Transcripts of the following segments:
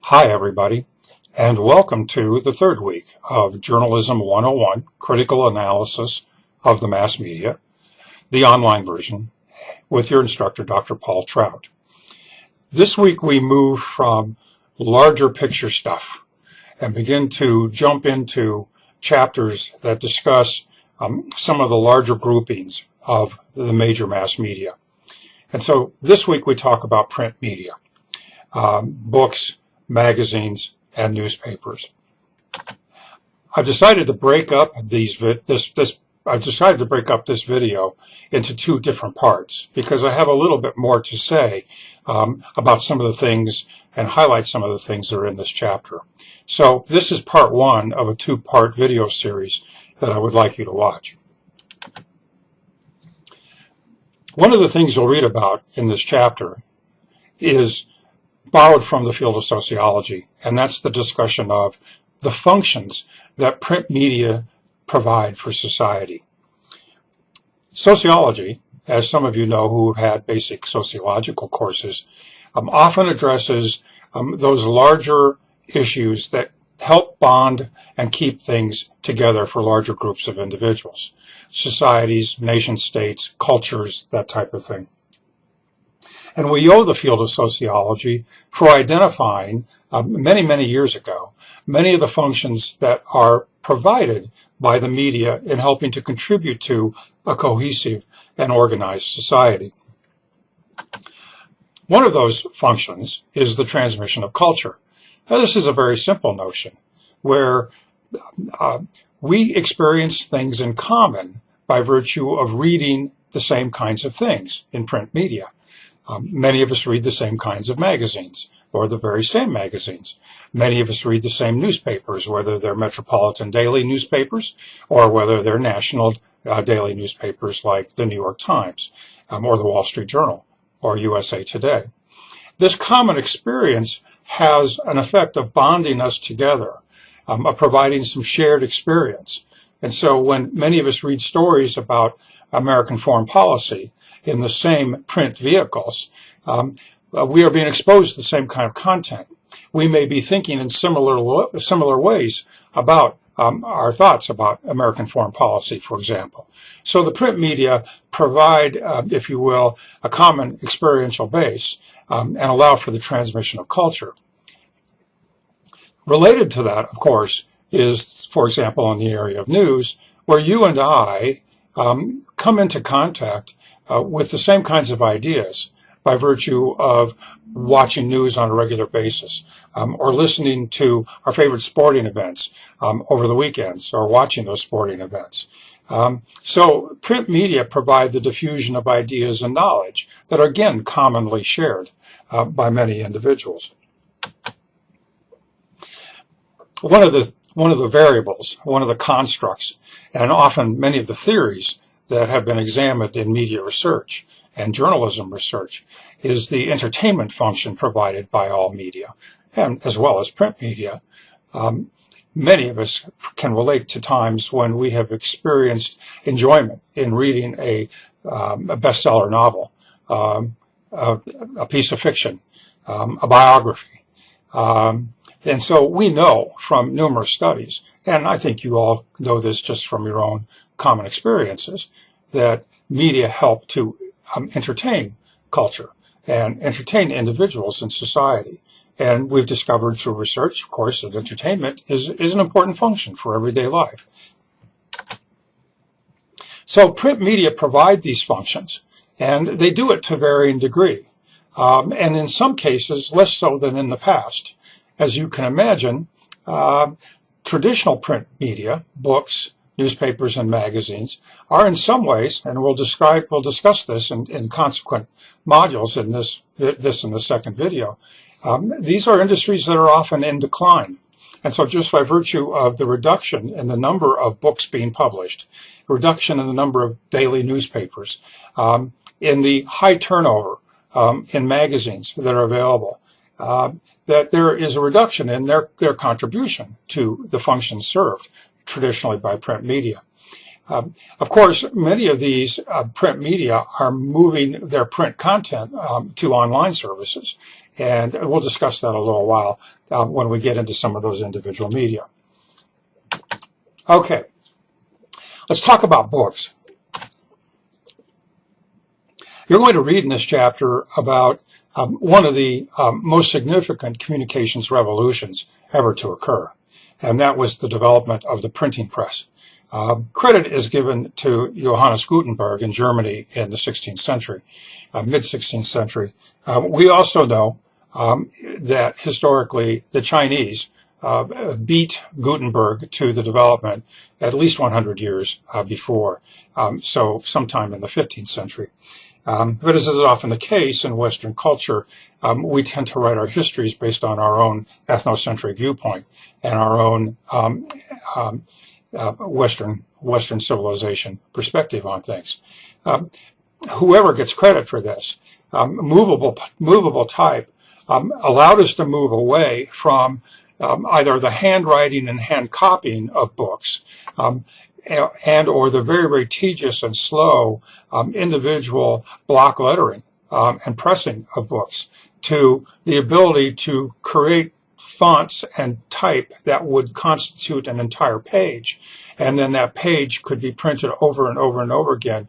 Hi, everybody, and welcome to the third week of Journalism 101, Critical Analysis of the Mass Media, the online version, with your instructor, Dr. Paul Trout. This week we move from larger picture stuff and begin to jump into chapters that discuss some of the larger groupings of the major mass media. And so this week we talk about print media, books, magazines, and newspapers. I've decided to break up this video into two different parts because I have a little bit more to say about some of the things and highlight some of the things that are in this chapter. So this is part one of a two-part video series that I would like you to watch. One of the things you'll read about in this chapter is borrowed from the field of sociology, and that's the discussion of the functions that print media provide for society. Sociology, as some of you know who have had basic sociological courses, often addresses those larger issues that help bond and keep things together for larger groups of individuals, societies, nation states, cultures, that type of thing. And we owe the field of sociology for identifying, many years ago, many of the functions that are provided by the media in helping to contribute to a cohesive and organized society. One of those functions is the transmission of culture. Now, this is a very simple notion where we experience things in common by virtue of reading the same kinds of things in print media. Many of us read the same kinds of magazines, or the very same magazines. Many of us read the same newspapers, whether they're metropolitan daily newspapers or whether they're national daily newspapers like the New York Times or the Wall Street Journal or USA Today. This common experience has an effect of bonding us together, of providing some shared experience. And so when many of us read stories about American foreign policy in the same print vehicles, we are being exposed to the same kind of content. We may be thinking in similar ways about our thoughts about American foreign policy, for example. So the print media provide, if you will, a common experiential base and allow for the transmission of culture. Related to that, of course, is, for example, in the area of news, where you and I come into contact with the same kinds of ideas by virtue of watching news on a regular basis, or listening to our favorite sporting events over the weekends, or watching those sporting events. So print media provide the diffusion of ideas and knowledge that are, again, commonly shared by many individuals. One of the variables, one of the constructs, and often many of the theories that have been examined in media research and journalism research is the entertainment function provided by all media, and as well as print media. Many of us can relate to times when we have experienced enjoyment in reading a bestseller novel, a piece of fiction, a biography. And so we know from numerous studies, and I think you all know this just from your own common experiences, that media help to entertain culture and entertain individuals in society. And we've discovered through research, of course, that entertainment is an important function for everyday life. So print media provide these functions, and they do it to varying degree, and in some cases less so than in the past. As you can imagine, traditional print media, books, newspapers, and magazines are in some ways, and we'll discuss this in consequent modules in this in the second video. These are industries that are often in decline. And so just by virtue of the reduction in the number of books being published, reduction in the number of daily newspapers, in the high turnover in magazines that are available, that there is a reduction in their contribution to the functions served traditionally by print media. Of course, many of these print media are moving their print content to online services, and we'll discuss that a little while when we get into some of those individual media. Okay, let's talk about books. You're going to read in this chapter about one of the most significant communications revolutions ever to occur, and that was the development of the printing press. Credit is given to Johannes Gutenberg in Germany in the 16th century, mid-16th century. We also know that historically the Chinese beat Gutenberg to the development at least 100 years before, so sometime in the 15th century. But as is often the case in Western culture, we tend to write our histories based on our own ethnocentric viewpoint and our own Western civilization perspective on things. Whoever gets credit for this, movable type allowed us to move away from either the handwriting and hand copying of books and or the very, very tedious and slow individual block lettering and pressing of books to the ability to create fonts and type that would constitute an entire page. And then that page could be printed over and over and over again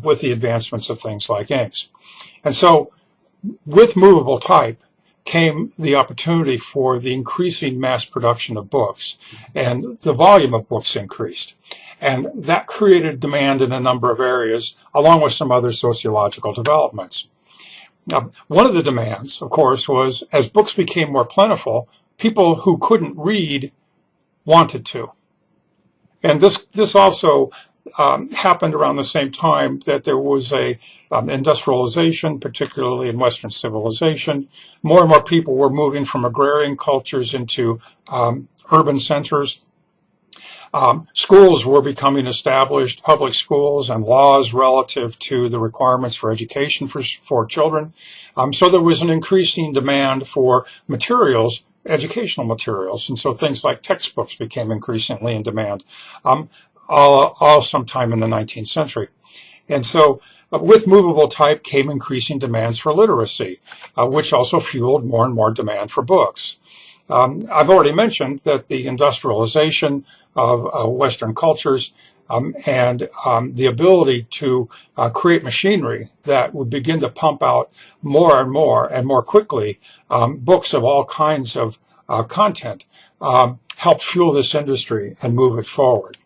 with the advancements of things like inks. And so with movable type came the opportunity for the increasing mass production of books, and the volume of books increased. And that created demand in a number of areas, along with some other sociological developments. Now, one of the demands, of course, was as books became more plentiful, people who couldn't read wanted to. And this also happened around the same time that there was a industrialization, particularly in Western civilization. More and more people were moving from agrarian cultures into urban centers. Schools were becoming established, public schools and laws relative to the requirements for education for children. So there was an increasing demand for materials, educational materials, and so things like textbooks became increasingly in demand, all sometime in the 19th century. And so with movable type came increasing demands for literacy, which also fueled more and more demand for books. I've already mentioned that the industrialization of Western cultures and the ability to create machinery that would begin to pump out more and more quickly books of all kinds of content helped fuel this industry and move it forward.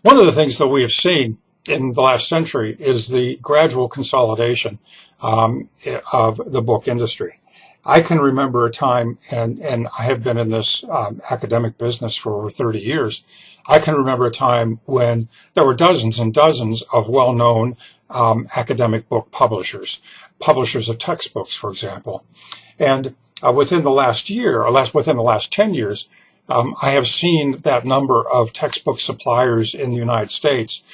One of the things that we have seen in the last century is the gradual consolidation of the book industry. I can remember a time, and I have been in this academic business for over 30 years, I can remember a time when there were dozens and dozens of well-known academic book publishers of textbooks, for example. And within the last year, or within the last 10 years, I have seen that number of textbook suppliers in the United States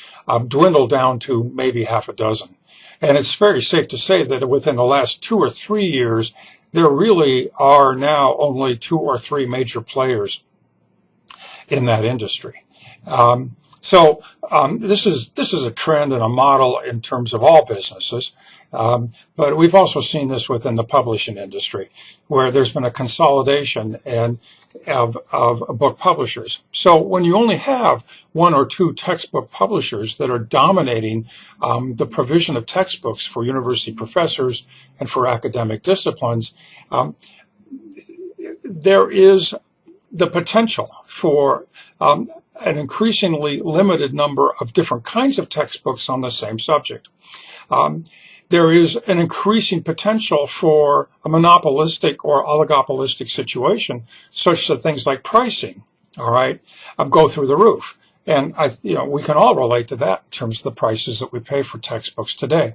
dwindle down to maybe half a dozen. And it's very safe to say that within the last 2 or 3 years, there really are now only 2 or 3 major players in that industry. So this is a trend and a model in terms of all businesses, but we've also seen this within the publishing industry, where there's been a consolidation of book publishers. So when you only have 1 or 2 textbook publishers that are dominating the provision of textbooks for university professors and for academic disciplines, there is the potential for an increasingly limited number of different kinds of textbooks on the same subject. There is an increasing potential for a monopolistic or oligopolistic situation, such that things like pricing, all right, go through the roof. And we can all relate to that in terms of the prices that we pay for textbooks today.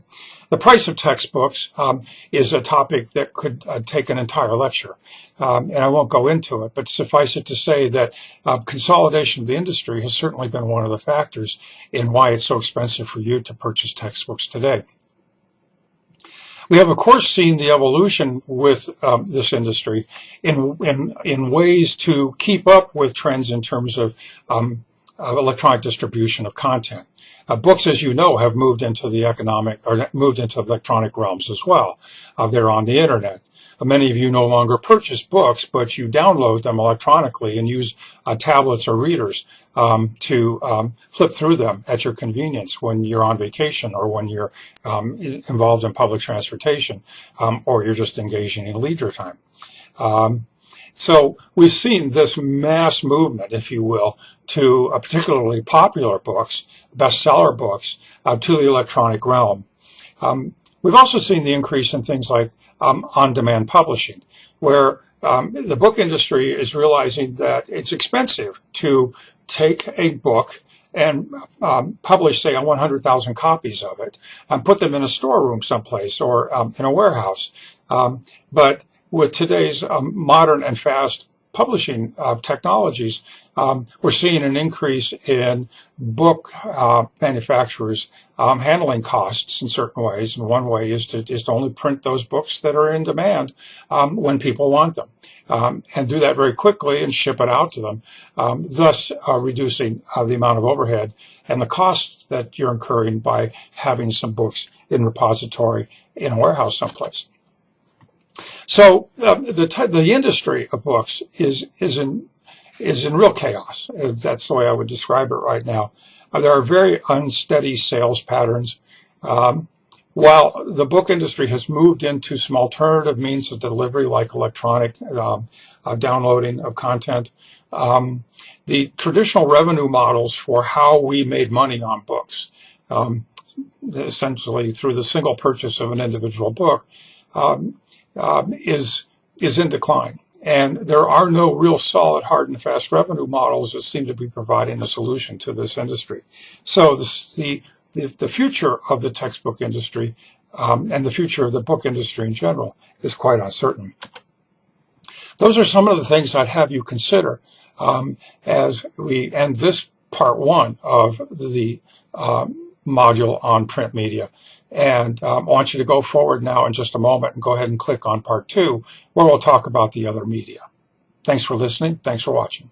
The price of textbooks is a topic that could take an entire lecture, and I won't go into it, but suffice it to say that consolidation of the industry has certainly been one of the factors in why it's so expensive for you to purchase textbooks today. We have, of course, seen the evolution with this industry in ways to keep up with trends in terms of electronic distribution of content. Books, as you know, have moved into the electronic realms as well. They're on the internet. Many of you no longer purchase books, but you download them electronically and use tablets or readers to flip through them at your convenience when you're on vacation or when you're involved in public transportation or you're just engaging in leisure time. So we've seen this mass movement, if you will, to particularly popular books, bestseller books, to the electronic realm. We've also seen the increase in things like on-demand publishing, where the book industry is realizing that it's expensive to take a book and publish, say, 100,000 copies of it and put them in a storeroom someplace or in a warehouse. But with today's modern and fast publishing technologies, we're seeing an increase in book manufacturers handling costs in certain ways. And one way is to only print those books that are in demand when people want them, and do that very quickly and ship it out to them, thus reducing the amount of overhead and the costs that you're incurring by having some books in repository in a warehouse someplace. So the industry of books is in real chaos. That's the way I would describe it right now. There are very unsteady sales patterns. While the book industry has moved into some alternative means of delivery, like electronic downloading of content, the traditional revenue models for how we made money on books, essentially through the single purchase of an individual book, is in decline. And there are no real solid, hard and fast revenue models that seem to be providing a solution to this industry. So the future of the textbook industry and the future of the book industry in general is quite uncertain. Those are some of the things I'd have you consider as we end this part one of the module on print media. And I want you to go forward now in just a moment and go ahead and click on part two, where we'll talk about the other media. Thanks for listening. Thanks for watching.